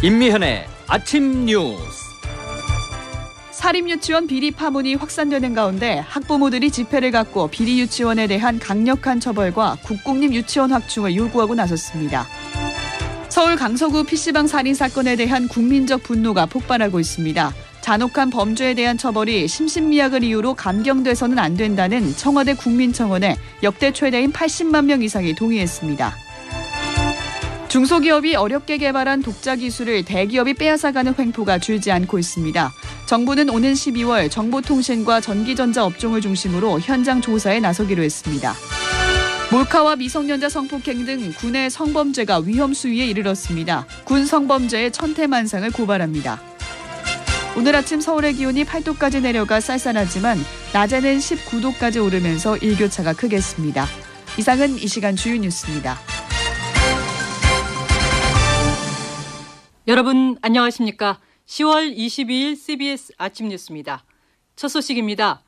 임미현의 아침 뉴스. 사립유치원 비리 파문이 확산되는 가운데 학부모들이 집회를 갖고 비리 유치원에 대한 강력한 처벌과 국공립 유치원 확충을 요구하고 나섰습니다. 서울 강서구 PC방 살인 사건에 대한 국민적 분노가 폭발하고 있습니다. 잔혹한 범죄에 대한 처벌이 심신미약을 이유로 감경돼서는 안 된다는 청와대 국민청원에 역대 최대인 80만 명 이상이 동의했습니다. 중소기업이 어렵게 개발한 독자 기술을 대기업이 빼앗아가는 횡포가 줄지 않고 있습니다. 정부는 오는 12월 정보통신과 전기전자 업종을 중심으로 현장 조사에 나서기로 했습니다. 몰카와 미성년자 성폭행 등 군의 성범죄가 위험 수위에 이르렀습니다. 군 성범죄의 천태만상을 고발합니다. 오늘 아침 서울의 기온이 8도까지 내려가 쌀쌀하지만 낮에는 19도까지 오르면서 일교차가 크겠습니다. 이상은 이 시간 주요 뉴스입니다. 여러분 안녕하십니까? 10월 22일 CBS 아침 뉴스입니다. 첫 소식입니다.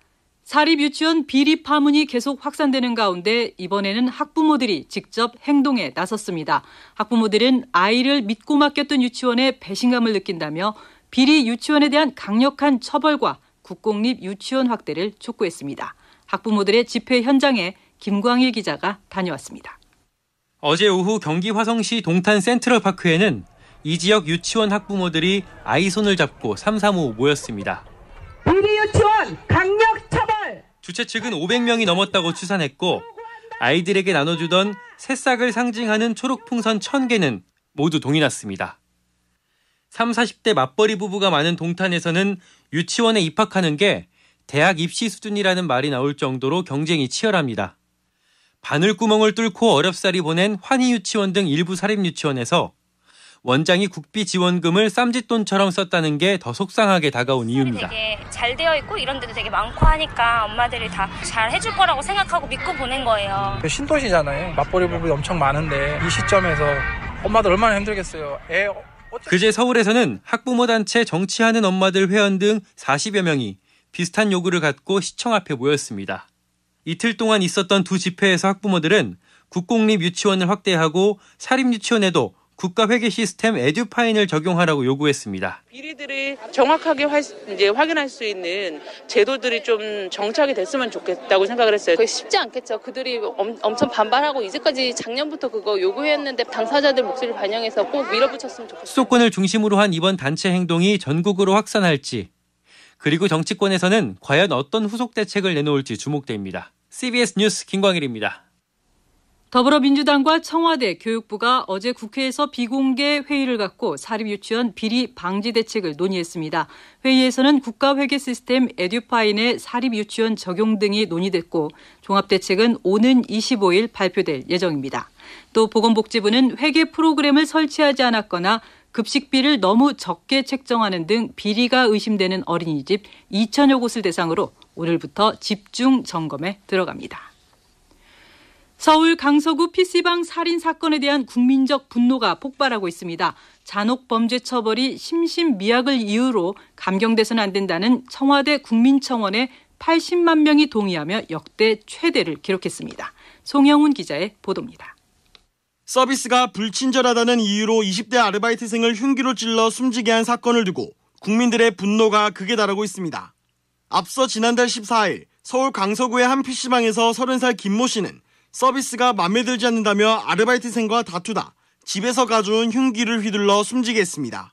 사립유치원 비리 파문이 계속 확산되는 가운데 이번에는 학부모들이 직접 행동에 나섰습니다. 학부모들은 아이를 믿고 맡겼던 유치원에 배신감을 느낀다며 비리 유치원에 대한 강력한 처벌과 국공립 유치원 확대를 촉구했습니다. 학부모들의 집회 현장에 김광일 기자가 다녀왔습니다. 어제 오후 경기 화성시 동탄 센트럴파크에는 이 지역 유치원 학부모들이 아이 손을 잡고 삼삼오오 모였습니다. 비리 유치원 강력 처벌! 주최 측은 500명이 넘었다고 추산했고 아이들에게 나눠주던 새싹을 상징하는 초록풍선 1000개는 모두 동이 났습니다. 30, 40대 맞벌이 부부가 많은 동탄에서는 유치원에 입학하는 게 대학 입시 수준이라는 말이 나올 정도로 경쟁이 치열합니다. 바늘구멍을 뚫고 어렵사리 보낸 환희유치원 등 일부 사립유치원에서 원장이 국비 지원금을 쌈짓돈처럼 썼다는 게 더 속상하게 다가온 이유입니다. 되게 잘 되어 있고 이런 데도 되게 많고 하니까 엄마들이 다 잘 해줄 거라고 생각하고 믿고 보낸 거예요. 신도시잖아요. 맞벌이 부부가 엄청 많은데 이 시점에서 엄마들 얼마나 힘들겠어요. 그제 서울에서는 학부모 단체 정치하는 엄마들 회원 등 40여 명이 비슷한 요구를 갖고 시청 앞에 모였습니다. 이틀 동안 있었던 두 집회에서 학부모들은 국공립 유치원을 확대하고 사립유치원에도 국가회계 시스템 에듀파인을 적용하라고 요구했습니다. 비리들을 정확하게 확인할 수 있는 제도들이 좀 정착이 됐으면 좋겠다고 생각을 했어요. 그게 쉽지 않겠죠. 그들이 엄청 반발하고 이제까지 작년부터 그거 요구했는데 당사자들 목소리를 반영해서 꼭 밀어붙였으면 좋겠어요. 수도권을 중심으로 한 이번 단체 행동이 전국으로 확산할지 그리고 정치권에서는 과연 어떤 후속 대책을 내놓을지 주목됩니다. CBS 뉴스 김광일입니다. 더불어민주당과 청와대, 교육부가 어제 국회에서 비공개 회의를 갖고 사립유치원 비리 방지 대책을 논의했습니다. 회의에서는 국가회계 시스템 에듀파인의 사립유치원 적용 등이 논의됐고 종합대책은 오는 25일 발표될 예정입니다. 또 보건복지부는 회계 프로그램을 설치하지 않았거나 급식비를 너무 적게 책정하는 등 비리가 의심되는 어린이집 2,000여 곳을 대상으로 오늘부터 집중 점검에 들어갑니다. 서울 강서구 PC방 살인 사건에 대한 국민적 분노가 폭발하고 있습니다. 잔혹 범죄 처벌이 심신미약을 이유로 감경돼서는 안 된다는 청와대 국민청원에 80만 명이 동의하며 역대 최대를 기록했습니다. 송영훈 기자의 보도입니다. 서비스가 불친절하다는 이유로 20대 아르바이트생을 흉기로 찔러 숨지게 한 사건을 두고 국민들의 분노가 극에 달하고 있습니다. 앞서 지난달 14일 서울 강서구의 한 PC방에서 30살 김모 씨는 서비스가 맘에 들지 않는다며 아르바이트생과 다투다 집에서 가져온 흉기를 휘둘러 숨지게 했습니다.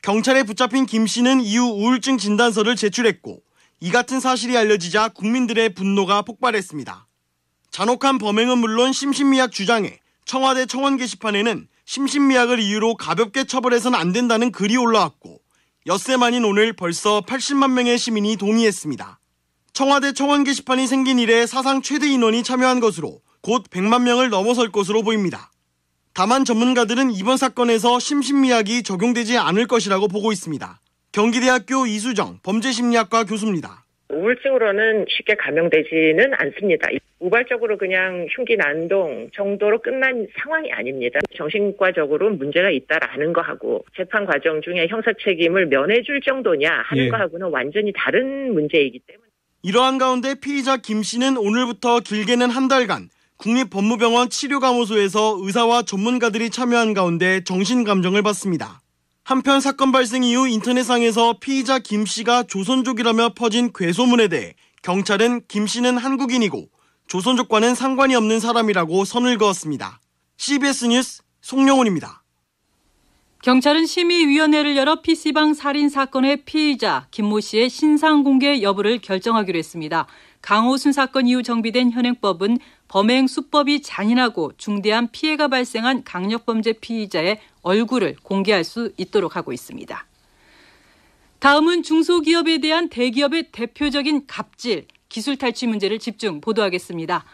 경찰에 붙잡힌 김 씨는 이후 우울증 진단서를 제출했고 이 같은 사실이 알려지자 국민들의 분노가 폭발했습니다. 잔혹한 범행은 물론 심신미약 주장에 청와대 청원 게시판에는 심신미약을 이유로 가볍게 처벌해서는 안 된다는 글이 올라왔고 엿새 만인 오늘 벌써 80만 명의 시민이 동의했습니다. 청와대 청원 게시판이 생긴 이래 사상 최대 인원이 참여한 것으로 곧 100만 명을 넘어설 것으로 보입니다. 다만 전문가들은 이번 사건에서 심신미약이 적용되지 않을 것이라고 보고 있습니다. 경기대학교 이수정 범죄심리학과 교수입니다. 우울증으로는 쉽게 감염되지는 않습니다. 우발적으로 그냥 흉기 난동 정도로 끝난 상황이 아닙니다. 정신과적으로 문제가 있다라는 거하고 재판 과정 중에 형사 책임을 면해줄 정도냐 하는 거하고는 완전히 다른 문제이기 때문에. 이러한 가운데 피의자 김 씨는 오늘부터 길게는 한 달간 국립법무병원 치료감호소에서 의사와 전문가들이 참여한 가운데 정신감정을 받습니다. 한편 사건 발생 이후 인터넷상에서 피의자 김 씨가 조선족이라며 퍼진 괴소문에 대해 경찰은 김 씨는 한국인이고 조선족과는 상관이 없는 사람이라고 선을 그었습니다. CBS 뉴스 송영훈입니다. 경찰은 심의위원회를 열어 PC방 살인 사건의 피의자 김모 씨의 신상 공개 여부를 결정하기로 했습니다. 강호순 사건 이후 정비된 현행법은 범행 수법이 잔인하고 중대한 피해가 발생한 강력범죄 피의자의 얼굴을 공개할 수 있도록 하고 있습니다. 다음은 중소기업에 대한 대기업의 대표적인 갑질, 기술 탈취 문제를 집중 보도하겠습니다.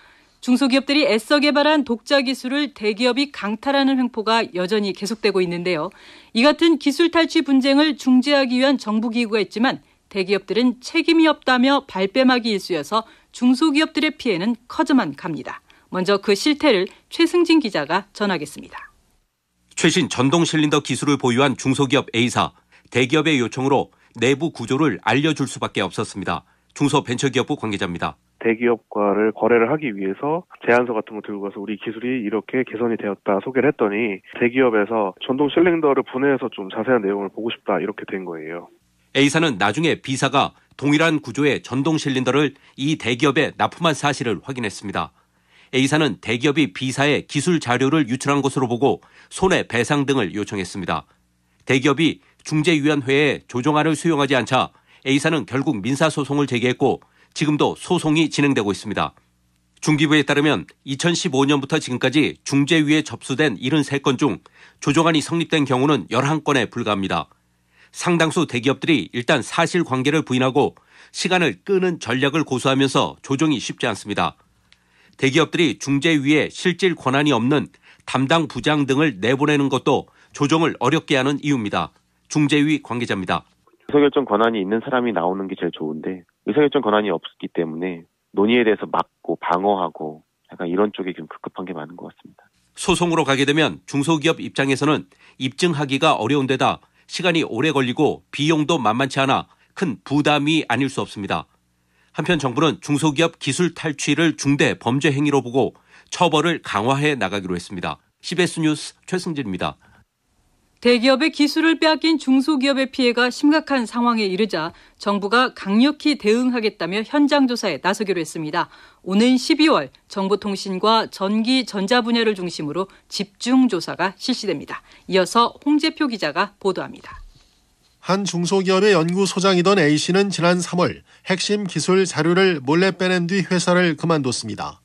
중소기업들이 애써 개발한 독자 기술을 대기업이 강탈하는 횡포가 여전히 계속되고 있는데요. 이 같은 기술 탈취 분쟁을 중재하기 위한 정부 기구가 있지만 대기업들은 책임이 없다며 발뺌하기 일쑤여서 중소기업들의 피해는 커져만 갑니다. 먼저 그 실태를 최승진 기자가 전하겠습니다. 최신 전동 실린더 기술을 보유한 중소기업 A사, 대기업의 요청으로 내부 구조를 알려줄 수밖에 없었습니다. 중소벤처기업부 관계자입니다. 대기업과를 거래를 하기 위해서 제안서 같은 거 들고 가서 우리 기술이 이렇게 개선이 되었다 소개를 했더니 대기업에서 전동 실린더를 분해해서 좀 자세한 내용을 보고 싶다 이렇게 된 거예요. A사는 나중에 B사가 동일한 구조의 전동 실린더를 이 대기업에 납품한 사실을 확인했습니다. A사는 대기업이 B사에 기술 자료를 유출한 것으로 보고 손해배상 등을 요청했습니다. 대기업이 중재위원회에 조정안을 수용하지 않자 A사는 결국 민사소송을 제기했고 지금도 소송이 진행되고 있습니다. 중기부에 따르면 2015년부터 지금까지 중재위에 접수된 73건 중 조정안이 성립된 경우는 11건에 불과합니다. 상당수 대기업들이 일단 사실관계를 부인하고 시간을 끄는 전략을 고수하면서 조정이 쉽지 않습니다. 대기업들이 중재위에 실질 권한이 없는 담당 부장 등을 내보내는 것도 조정을 어렵게 하는 이유입니다. 중재위 관계자입니다. 의사결정 권한이 있는 사람이 나오는 게 제일 좋은데 의사결정 권한이 없기 때문에 논의에 대해서 막고 방어하고 약간 이런 쪽에 좀 급급한 게 많은 것 같습니다. 소송으로 가게 되면 중소기업 입장에서는 입증하기가 어려운 데다 시간이 오래 걸리고 비용도 만만치 않아 큰 부담이 아닐 수 없습니다. 한편 정부는 중소기업 기술 탈취를 중대 범죄 행위로 보고 처벌을 강화해 나가기로 했습니다. CBS 뉴스 최승진입니다. 대기업의 기술을 빼앗긴 중소기업의 피해가 심각한 상황에 이르자 정부가 강력히 대응하겠다며 현장 조사에 나서기로 했습니다. 오는 12월 정보통신과 전기, 전자 분야를 중심으로 집중 조사가 실시됩니다. 이어서 홍재표 기자가 보도합니다. 한 중소기업의 연구소장이던 A씨는 지난 3월 핵심 기술 자료를 몰래 빼낸 뒤 회사를 그만뒀습니다.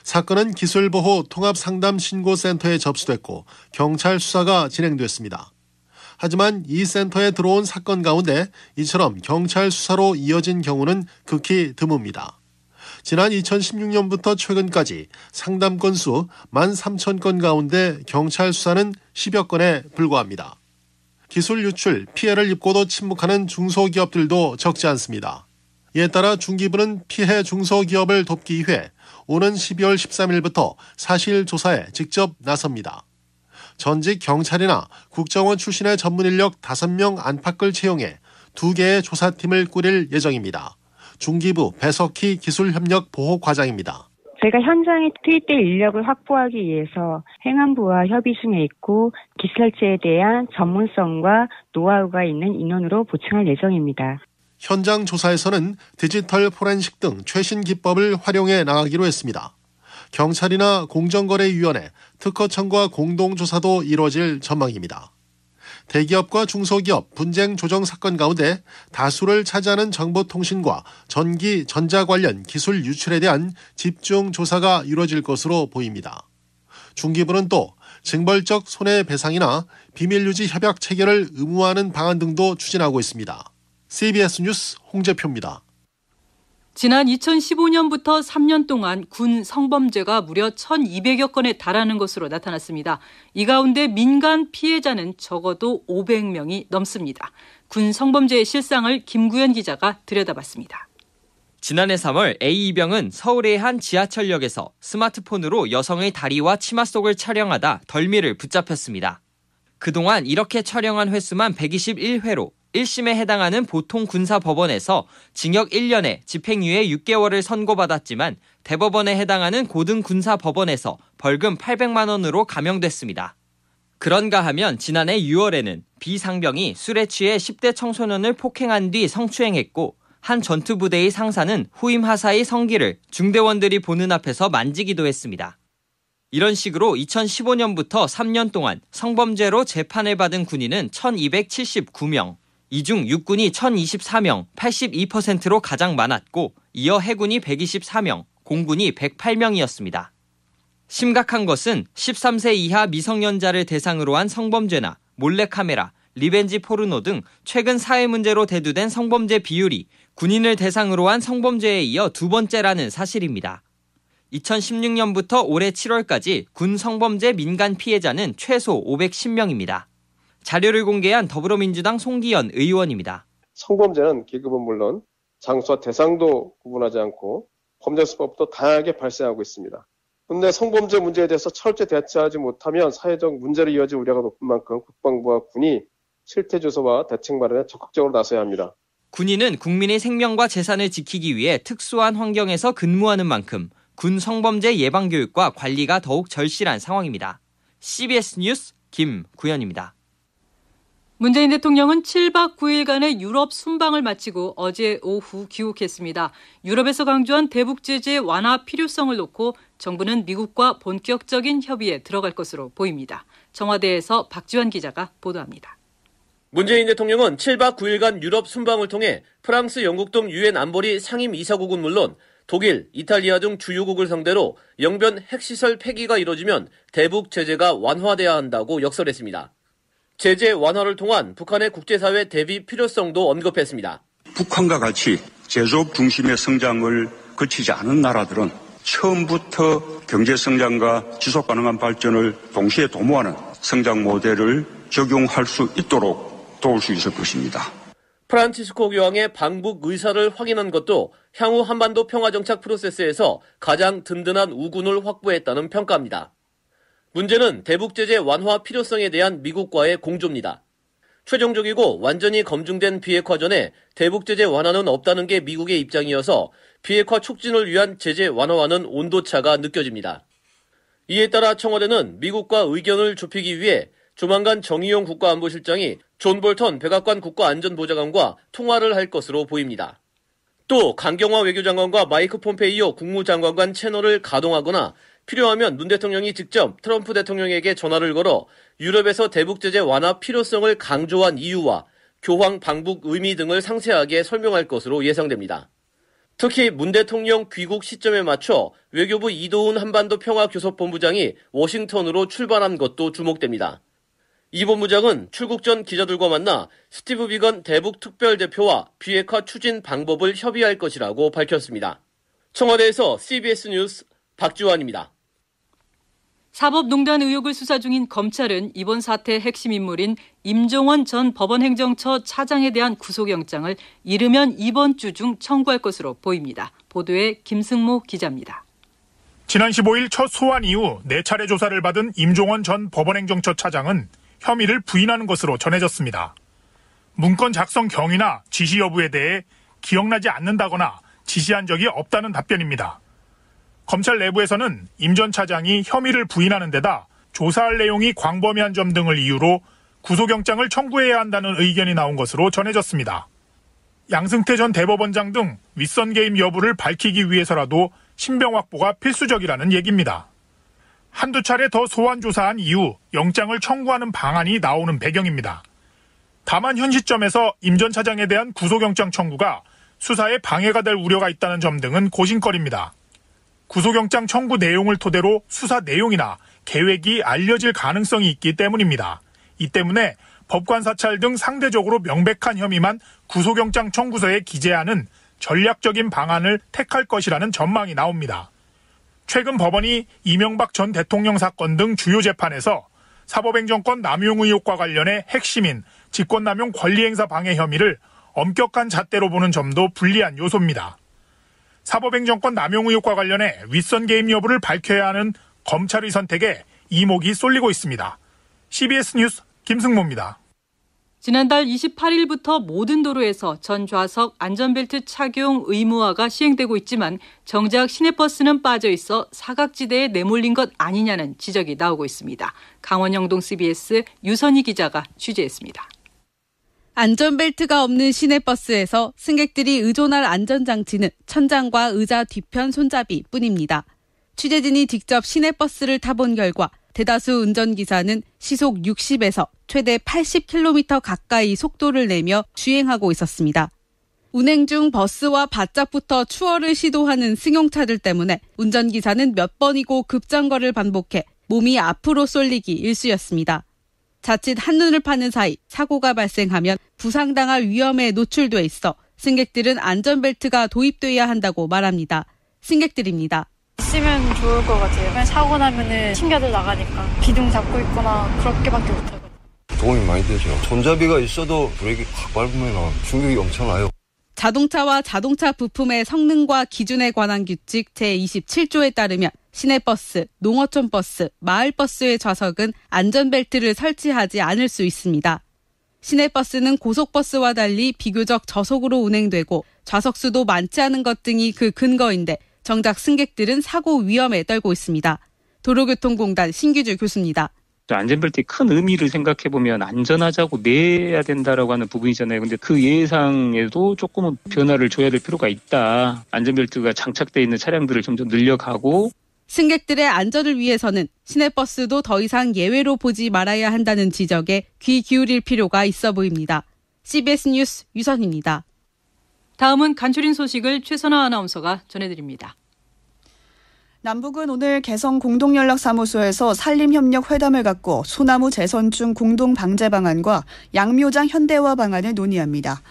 사건은 기술보호 통합상담신고센터에 접수됐고 경찰 수사가 진행됐습니다. 하지만 이 센터에 들어온 사건 가운데 이처럼 경찰 수사로 이어진 경우는 극히 드뭅니다. 지난 2016년부터 최근까지 상담 건수 13,000건 가운데 경찰 수사는 10여 건에 불과합니다. 기술 유출, 피해를 입고도 침묵하는 중소기업들도 적지 않습니다. 이에 따라 중기부는 피해 중소기업을 돕기 위해 오는 12월 13일부터 사실 조사에 직접 나섭니다. 전직 경찰이나 국정원 출신의 전문 인력 5명 안팎을 채용해 2개의 조사팀을 꾸릴 예정입니다. 중기부 배석희 기술협력보호과장입니다. 저희가 현장에 투입될 인력을 확보하기 위해서 행안부와 협의 중에 있고 기술탈취에 대한 전문성과 노하우가 있는 인원으로 보충할 예정입니다. 현장 조사에서는 디지털 포렌식 등 최신 기법을 활용해 나가기로 했습니다. 경찰이나 공정거래위원회, 특허청과 공동조사도 이루어질 전망입니다. 대기업과 중소기업 분쟁 조정 사건 가운데 다수를 차지하는 정보통신과 전기, 전자 관련 기술 유출에 대한 집중 조사가 이루어질 것으로 보입니다. 중기부는 또 징벌적 손해배상이나 비밀유지 협약 체결을 의무화하는 방안 등도 추진하고 있습니다. CBS 뉴스 홍재표입니다. 지난 2015년부터 3년 동안 군 성범죄가 무려 1,200여 건에 달하는 것으로 나타났습니다. 이 가운데 민간 피해자는 적어도 500명이 넘습니다. 군 성범죄의 실상을 김구현 기자가 들여다봤습니다. 지난해 3월 A 이병은 서울의 한 지하철역에서 스마트폰으로 여성의 다리와 치마 속을 촬영하다 덜미를 붙잡혔습니다. 그동안 이렇게 촬영한 횟수만 121회로 1심에 해당하는 보통 군사법원에서 징역 1년에 집행유예 6개월을 선고받았지만 대법원에 해당하는 고등 군사법원에서 벌금 800만 원으로 감형됐습니다. 그런가 하면 지난해 6월에는 비상병이 술에 취해 10대 청소년을 폭행한 뒤 성추행했고 한 전투부대의 상사는 후임 하사의 성기를 중대원들이 보는 앞에서 만지기도 했습니다. 이런 식으로 2015년부터 3년 동안 성범죄로 재판을 받은 군인은 1279명, 이 중 육군이 1024명, 82%로 가장 많았고 이어 해군이 124명, 공군이 108명이었습니다. 심각한 것은 13세 이하 미성년자를 대상으로 한 성범죄나 몰래카메라, 리벤지 포르노 등 최근 사회 문제로 대두된 성범죄 비율이 군인을 대상으로 한 성범죄에 이어 두 번째라는 사실입니다. 2016년부터 올해 7월까지 군 성범죄 민간 피해자는 최소 510명입니다. 자료를 공개한 더불어민주당 송기현 의원입니다. 성범죄는 계급은 물론 장소와 대상도 구분하지 않고 범죄 수법도 다양하게 발생하고 있습니다. 그런데 성범죄 문제에 대해서 철저히 대처하지 못하면 사회적 문제로 이어질 우려가 높은 만큼 국방부와 군이 실태 조사와 대책 마련에 적극적으로 나서야 합니다. 군인은 국민의 생명과 재산을 지키기 위해 특수한 환경에서 근무하는 만큼 군 성범죄 예방 교육과 관리가 더욱 절실한 상황입니다. CBS 뉴스 김구현입니다. 문재인 대통령은 7박 9일간의 유럽 순방을 마치고 어제 오후 귀국했습니다. 유럽에서 강조한 대북 제재 완화 필요성을 놓고 정부는 미국과 본격적인 협의에 들어갈 것으로 보입니다. 청와대에서 박지환 기자가 보도합니다. 문재인 대통령은 7박 9일간 유럽 순방을 통해 프랑스, 영국 등 유엔 안보리 상임 이사국은 물론 독일, 이탈리아 등 주요국을 상대로 영변 핵시설 폐기가 이뤄지면 대북 제재가 완화돼야 한다고 역설했습니다. 제재 완화를 통한 북한의 국제사회 대비 필요성도 언급했습니다. 북한과 같이 제조업 중심의 성장을 거치지 않은 나라들은 처음부터 경제성장과 지속가능한 발전을 동시에 도모하는 성장 모델을 적용할 수 있도록 도울 수 있을 것입니다. 프란치스코 교황의 방북 의사를 확인한 것도 향후 한반도 평화정착 프로세스에서 가장 든든한 우군을 확보했다는 평가입니다. 문제는 대북 제재 완화 필요성에 대한 미국과의 공조입니다. 최종적이고 완전히 검증된 비핵화 전에 대북 제재 완화는 없다는 게 미국의 입장이어서 비핵화 촉진을 위한 제재 완화와는 온도차가 느껴집니다. 이에 따라 청와대는 미국과 의견을 좁히기 위해 조만간 정의용 국가안보실장이 존 볼턴 백악관 국가안전보좌관과 통화를 할 것으로 보입니다. 또 강경화 외교장관과 마이크 폼페이오 국무장관 간 채널을 가동하거나 필요하면 문 대통령이 직접 트럼프 대통령에게 전화를 걸어 유럽에서 대북 제재 완화 필요성을 강조한 이유와 교황 방북 의미 등을 상세하게 설명할 것으로 예상됩니다. 특히 문 대통령 귀국 시점에 맞춰 외교부 이도훈 한반도 평화교섭본부장이 워싱턴으로 출발한 것도 주목됩니다. 이 본부장은 출국 전 기자들과 만나 스티브 비건 대북 특별대표와 비핵화 추진 방법을 협의할 것이라고 밝혔습니다. 청와대에서 CBS 뉴스 박지환입니다. 사법농단 의혹을 수사 중인 검찰은 이번 사태의 핵심 인물인 임종원 전 법원행정처 차장에 대한 구속영장을 이르면 이번 주 중 청구할 것으로 보입니다. 보도에 김승모 기자입니다. 지난 15일 첫 소환 이후 4차례 조사를 받은 임종원 전 법원행정처 차장은 혐의를 부인하는 것으로 전해졌습니다. 문건 작성 경위나 지시 여부에 대해 기억나지 않는다거나 지시한 적이 없다는 답변입니다. 검찰 내부에서는 임 전 차장이 혐의를 부인하는 데다 조사할 내용이 광범위한 점 등을 이유로 구속영장을 청구해야 한다는 의견이 나온 것으로 전해졌습니다. 양승태 전 대법원장 등 윗선 개입 여부를 밝히기 위해서라도 신병 확보가 필수적이라는 얘기입니다. 한두 차례 더 소환 조사한 이후 영장을 청구하는 방안이 나오는 배경입니다. 다만 현 시점에서 임 전 차장에 대한 구속영장 청구가 수사에 방해가 될 우려가 있다는 점 등은 고심거리입니다. 구속영장 청구 내용을 토대로 수사 내용이나 계획이 알려질 가능성이 있기 때문입니다. 이 때문에 법관 사찰 등 상대적으로 명백한 혐의만 구속영장 청구서에 기재하는 전략적인 방안을 택할 것이라는 전망이 나옵니다. 최근 법원이 이명박 전 대통령 사건 등 주요 재판에서 사법행정권 남용 의혹과 관련해 핵심인 직권남용 권리행사 방해 혐의를 엄격한 잣대로 보는 점도 불리한 요소입니다. 사법행정권 남용 의혹과 관련해 윗선 개입 여부를 밝혀야 하는 검찰의 선택에 이목이 쏠리고 있습니다. CBS 뉴스 김승모입니다. 지난달 28일부터 모든 도로에서 전 좌석 안전벨트 착용 의무화가 시행되고 있지만 정작 시내버스는 빠져 있어 사각지대에 내몰린 것 아니냐는 지적이 나오고 있습니다. 강원영동 CBS 유선희 기자가 취재했습니다. 안전벨트가 없는 시내버스에서 승객들이 의존할 안전장치는 천장과 의자 뒤편 손잡이뿐입니다. 취재진이 직접 시내버스를 타본 결과 대다수 운전기사는 시속 60에서 최대 80km 가까이 속도를 내며 주행하고 있었습니다. 운행 중 버스와 바짝부터 추월을 시도하는 승용차들 때문에 운전기사는 몇 번이고 급정거를 반복해 몸이 앞으로 쏠리기 일쑤였습니다. 자칫 한눈을 파는 사이 사고가 발생하면 부상당할 위험에 노출돼 있어 승객들은 안전벨트가 도입돼야 한다고 말합니다. 승객들입니다. 있으면 좋을 것 같아요. 그냥 사고 나면은 튕겨들 나가니까 기둥 잡고 있거나 그렇게밖에 못하거든요. 도움이 많이 되죠. 손잡이가 있어도 브레이크 확 밟으면 충격이 엄청나요. 자동차와 자동차 부품의 성능과 기준에 관한 규칙 제27조에 따르면 시내버스, 농어촌버스, 마을버스의 좌석은 안전벨트를 설치하지 않을 수 있습니다. 시내버스는 고속버스와 달리 비교적 저속으로 운행되고 좌석수도 많지 않은 것 등이 그 근거인데 정작 승객들은 사고 위험에 떨고 있습니다. 도로교통공단 신규주 교수입니다. 안전벨트의 큰 의미를 생각해보면 안전하자고 내야 된다라고 하는 부분이잖아요. 근데 그 예상에도 조금은 변화를 줘야 될 필요가 있다. 안전벨트가 장착되어 있는 차량들을 점점 늘려가고 승객들의 안전을 위해서는 시내버스도 더 이상 예외로 보지 말아야 한다는 지적에 귀 기울일 필요가 있어 보입니다. CBS 뉴스 유선입니다. 다음은 간추린 소식을 최선아 아나운서가 전해드립니다. 남북은 오늘 개성 공동연락사무소에서 산림협력 회담을 갖고 소나무 재선충 공동방제 방안과 양묘장 현대화 방안을 논의합니다.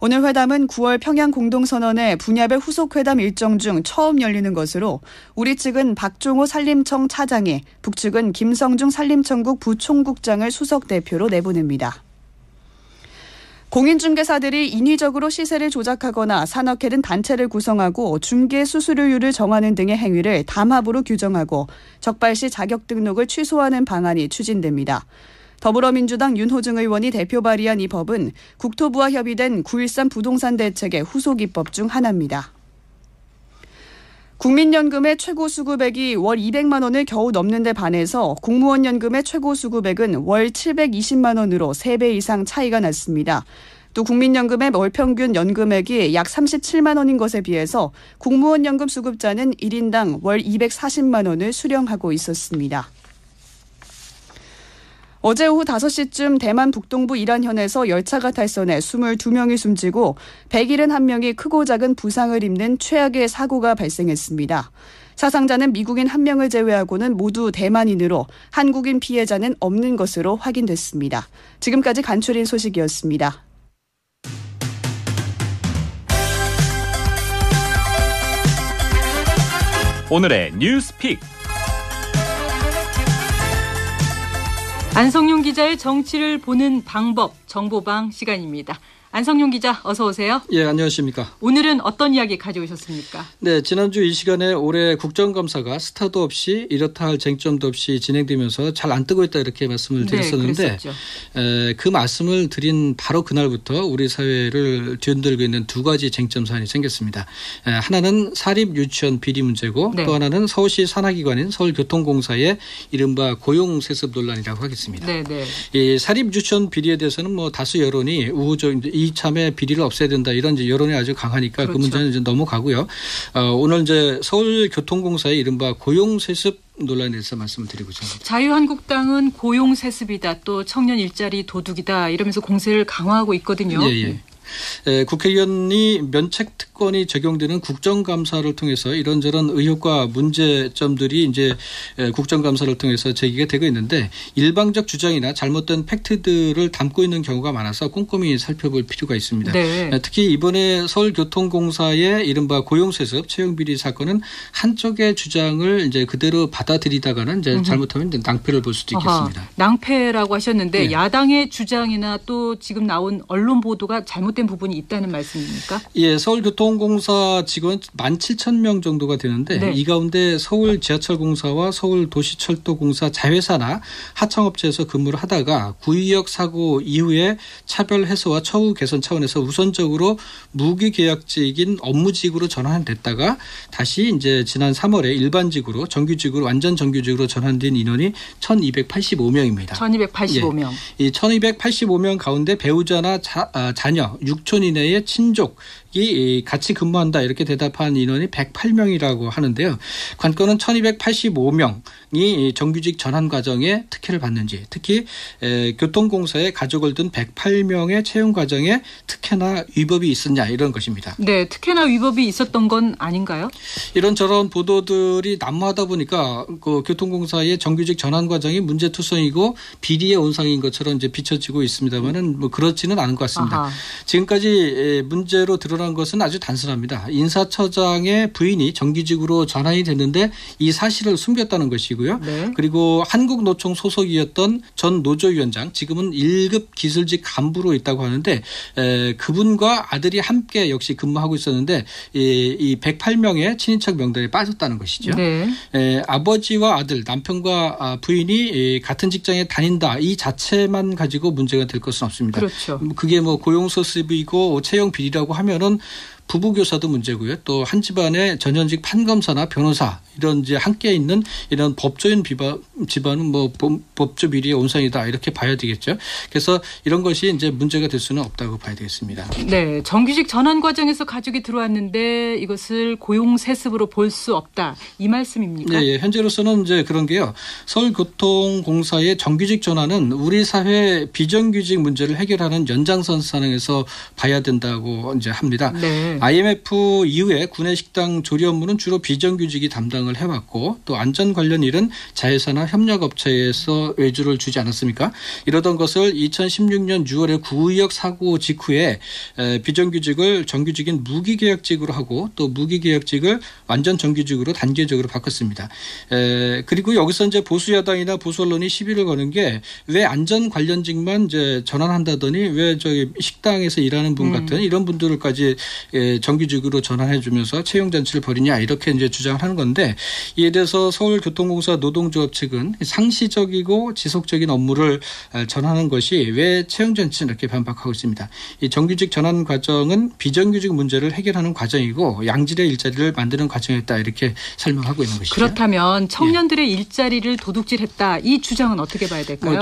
오늘 회담은 9월 평양 공동선언의 분야별 후속회담 일정 중 처음 열리는 것으로 우리 측은 박종호 산림청 차장이, 북측은 김성중 산림청국 부총국장을 수석 대표로 내보냅니다. 공인중개사들이 인위적으로 시세를 조작하거나 산업회 등 단체를 구성하고 중개 수수료율을 정하는 등의 행위를 담합으로 규정하고 적발시 자격 등록을 취소하는 방안이 추진됩니다. 더불어민주당 윤호중 의원이 대표 발의한 이 법은 국토부와 협의된 9.13 부동산 대책의 후속 입법 중 하나입니다. 국민연금의 최고 수급액이 월 200만 원을 겨우 넘는 데 반해서 공무원 연금의 최고 수급액은 월 720만 원으로 3배 이상 차이가 났습니다. 또 국민연금의 월 평균 연금액이 약 37만 원인 것에 비해서 공무원 연금 수급자는 1인당 월 240만 원을 수령하고 있었습니다. 어제 오후 5시쯤 대만 북동부 이란현에서 열차가 탈선해 22명이 숨지고 171명이 크고 작은 부상을 입는 최악의 사고가 발생했습니다. 사상자는 미국인 1명을 제외하고는 모두 대만인으로 한국인 피해자는 없는 것으로 확인됐습니다. 지금까지 간추린 소식이었습니다. 오늘의 뉴스픽. 안성용 기자의 정치를 보는 방법, 정보방 시간입니다. 안성용 기자, 어서 오세요. 예, 안녕하십니까. 오늘은 어떤 이야기 가져오셨습니까? 네, 지난주 이 시간에 올해 국정감사가 스타도 없이 이렇다 할 쟁점도 없이 진행되면서 잘 안 뜨고 있다 이렇게 말씀을 드렸었는데 그 말씀을 드린 바로 그날부터 우리 사회를 뒤흔들고 있는 두 가지 쟁점 사안이 생겼습니다. 하나는 사립유치원 비리 문제고 또 하나는 서울시 산하기관인 서울교통공사의 이른바 고용세습 논란이라고 하겠습니다. 이 사립유치원 비리에 대해서는 뭐 다수 여론이 우호적 이참에 비리를 없애야 된다 이런 이제 여론이 아주 강하니까 그 문제는 이제 넘어가고요. 오늘 이제 서울교통공사의 이른바 고용세습 논란에 대해서 말씀을 드리고 있습니다. 자유한국당은 고용세습이다, 또 청년 일자리 도둑이다 이러면서 공세를 강화하고 있거든요. 예. 국회의원이 면책특권이 적용되는 국정감사를 통해서 이런저런 의혹과 문제점들이 이제 국정감사를 통해서 제기가 되고 있는데 일방적 주장이나 잘못된 팩트들을 담고 있는 경우가 많아서 꼼꼼히 살펴볼 필요가 있습니다. 특히 이번에 서울교통공사의 이른바 고용세습 채용비리 사건은 한쪽의 주장을 이제 그대로 받아들이다가는 이제 잘못하면 이제 낭패를 볼 수도 있겠습니다. 낭패라고 하셨는데 야당의 주장이나 또 지금 나온 언론 보도가 잘못된 잘못된 부분이 있다는 말씀입니까? 예, 서울교통공사 직원 17,000명 정도가 되는데 네. 이 가운데 서울지하철공사와 서울도시철도공사 자회사나 하청업체에서 근무를 하다가 구의역 사고 이후에 차별 해소와 처우 개선 차원에서 우선적으로 무기계약직인 업무직으로 전환됐다가 다시 이제 지난 3월에 일반직으로 정규직으로 완전 정규직으로 전환된 인원이 1,285명입니다. 1,285명. 예, 이 1,285명 가운데 배우자나 자녀 6촌 이내의 친족이 같이 근무한다 이렇게 대답한 인원이 108명이라고 하는데요. 관건은 1,285명이 정규직 전환 과정에 특혜를 받는지, 특히 교통공사에 가족을 둔 108명의 채용 과정에 특혜나 위법이 있었냐 이런 것입니다. 네, 특혜나 위법이 있었던 건 아닌가요? 이런저런 보도들이 난무하다 보니까 그 교통공사의 정규직 전환 과정이 문제투성이고 비리의 온상인 것처럼 이제 비춰지고 있습니다만은 뭐 그렇지는 않은 것 같습니다. 아하. 지금까지 문제로 드러난 것은 아주 단순합니다. 인사처장의 부인이 정규직으로 전환이 됐는데 이 사실을 숨겼다는 것이고요. 네. 그리고 한국노총 소속이었던 전 노조위원장, 지금은 1급 기술직 간부로 있다고 하는데 그분과 아들이 함께 역시 근무하고 있었는데 이 108명의 친인척 명단에 빠졌다는 것이죠. 네. 아버지와 아들, 남편과 부인이 같은 직장에 다닌다 이 자체만 가지고 문제가 될 것은 없습니다. 그렇죠. 그게 뭐 고용소습이고 채용 비리라고 하면은 부부교사도 문제고요. 또 한 집안의 전현직 판검사나 변호사 이런 이제 함께 있는 이런 법조인 집안은 뭐 법조 비리의 온상이다 이렇게 봐야 되겠죠. 그래서 이런 것이 이제 문제가 될 수는 없다고 봐야 되겠습니다. 네, 정규직 전환 과정에서 가족이 들어왔는데 이것을 고용 세습으로 볼 수 없다 이 말씀입니까? 네, 예, 현재로서는 이제 그런 게요. 서울교통공사의 정규직 전환은 우리 사회 비정규직 문제를 해결하는 연장선상에서 봐야 된다고 이제 합니다. 네. IMF 이후에 구내식당 조리 업무는 주로 비정규직이 담당을 해왔고 또 안전 관련 일은 자회사나 협력업체에서 외주를 주지 않았습니까? 이러던 것을 2016년 6월에 구의역 사고 직후에 비정규직을 정규직인 무기계약직으로 하고 또 무기계약직을 완전 정규직으로 단계적으로 바꿨습니다. 그리고 여기서 이제 보수야당이나 보수 언론이 시비를 거는 게 왜 안전 관련직만 이제 전환한다더니 왜 저기 식당에서 일하는 분 같은 이런 분들까지 정규직으로 전환해주면서 채용잔치를 벌이냐 이렇게 이제 주장을 하는 건데 이에 대해서 서울교통공사 노동조합 측은 상시적이고 지속적인 업무를 전환하는 것이 왜 채용잔치는 이렇게 반박하고 있습니다. 이 정규직 전환 과정은 비정규직 문제를 해결하는 과정이고 양질의 일자리를 만드는 과정이었다 이렇게 설명하고 있는 것이죠. 그렇다면 청년들의 일자리를 도둑질했다 이 주장은 어떻게 봐야 될까요?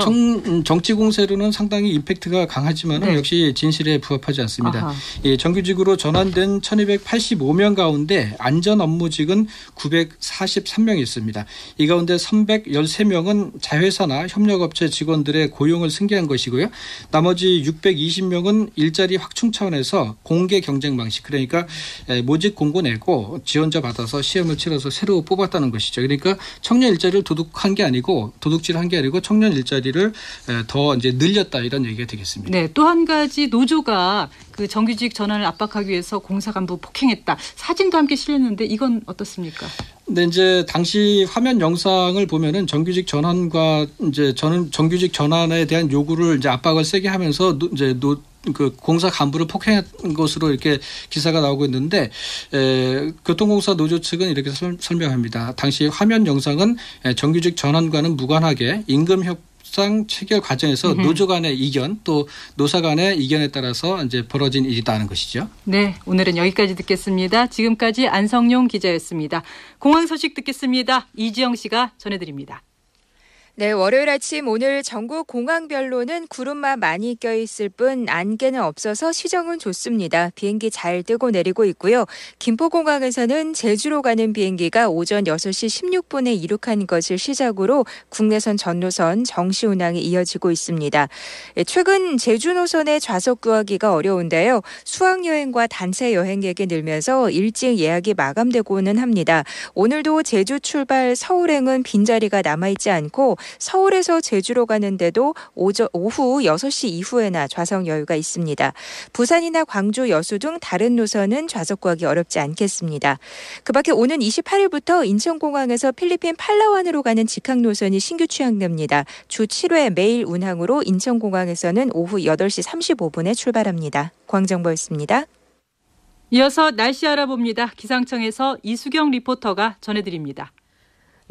정치 공세로는 상당히 임팩트가 강하지만 네. 역시 진실에 부합하지 않습니다. 예, 정규직으로 전환된 1,285명 가운데 안전 업무직은 943명이 있습니다. 이 가운데 313명은 자회사나 협력업체 직원들의 고용을 승계한 것이고요. 나머지 620명은 일자리 확충 차원에서 공개 경쟁 방식, 그러니까 모집 공고 내고 지원자 받아서 시험을 치러서 새로 뽑았다는 것이죠. 그러니까 청년 일자리를 도둑질한 게 아니고 청년 일자리를 더 이제 늘렸다 이런 얘기가 되겠습니다. 네, 또 한 가지 노조가 그 정규직 전환을 압박하기 위해서 공사 간부 폭행했다. 사진도 함께 실렸는데 이건 어떻습니까? 네, 이제 당시 화면 영상을 보면은 정규직 전환과 이제 저는 정규직 전환에 대한 요구를 이제 압박을 세게 하면서 그 공사 간부를 폭행한 것으로 이렇게 기사가 나오고 있는데 교통공사 노조 측은 이렇게 설명합니다. 당시 화면 영상은 정규직 전환과는 무관하게 임금 협상 체결 과정에서 노조 간의 이견 또 노사 간의 이견에 따라서 이제 벌어진 일이다는 것이죠. 네, 오늘은 여기까지 듣겠습니다. 지금까지 안성용 기자였습니다. 공항 소식 듣겠습니다. 이지영 씨가 전해드립니다. 네, 월요일 아침 오늘 전국 공항별로는 구름만 많이 껴있을 뿐 안개는 없어서 시정은 좋습니다. 비행기 잘 뜨고 내리고 있고요. 김포공항에서는 제주로 가는 비행기가 오전 6시 16분에 이륙한 것을 시작으로 국내선 전노선 정시 운항이 이어지고 있습니다. 최근 제주 노선의 좌석 구하기가 어려운데요. 수학여행과 단체 여행객이 늘면서 일찍 예약이 마감되고는 합니다. 오늘도 제주 출발 서울행은 빈자리가 남아있지 않고 서울에서 제주로 가는데도 오후 6시 이후에나 좌석 여유가 있습니다. 부산이나 광주, 여수 등 다른 노선은 좌석 구하기 어렵지 않겠습니다. 그 밖에 오는 28일부터 인천공항에서 필리핀 팔라완으로 가는 직항 노선이 신규 취항됩니다. 주 7회 매일 운항으로 인천공항에서는 오후 8시 35분에 출발합니다. 광정보였습니다. 이어서 날씨 알아봅니다. 기상청에서 이수경 리포터가 전해드립니다.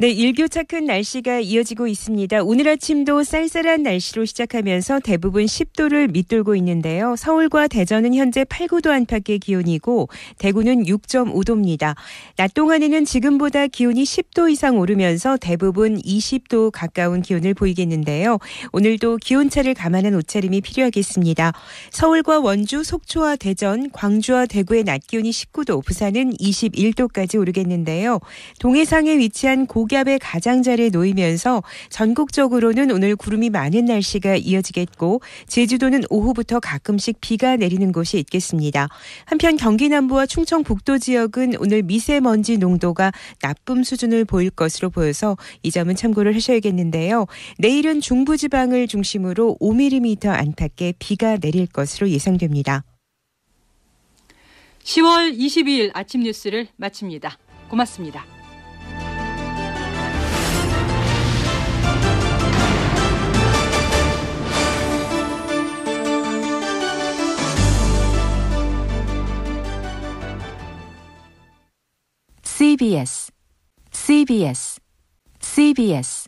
네, 일교차 큰 날씨가 이어지고 있습니다. 오늘 아침도 쌀쌀한 날씨로 시작하면서 대부분 10도를 밑돌고 있는데요. 서울과 대전은 현재 8, 9도 안팎의 기온이고 대구는 6.5도입니다. 낮 동안에는 지금보다 기온이 10도 이상 오르면서 대부분 20도 가까운 기온을 보이겠는데요. 오늘도 기온차를 감안한 옷차림이 필요하겠습니다. 서울과 원주, 속초와 대전, 광주와 대구의 낮 기온이 19도, 부산은 21도까지 오르겠는데요. 동해상에 위치한 고기압의 가장자리에 놓이면서 전국적으로는 오늘 구름이 많은 날씨가 이어지겠고 제주도는 오후부터 가끔씩 비가 내리는 곳이 있겠습니다. 한편 경기 남부와 충청북도 지역은 오늘 미세먼지 농도가 나쁨 수준을 보일 것으로 보여서 이 점은 참고를 하셔야겠는데요. 내일은 중부지방을 중심으로 5mm 안팎의 비가 내릴 것으로 예상됩니다. 10월 22일 아침 뉴스를 마칩니다. 고맙습니다. CBS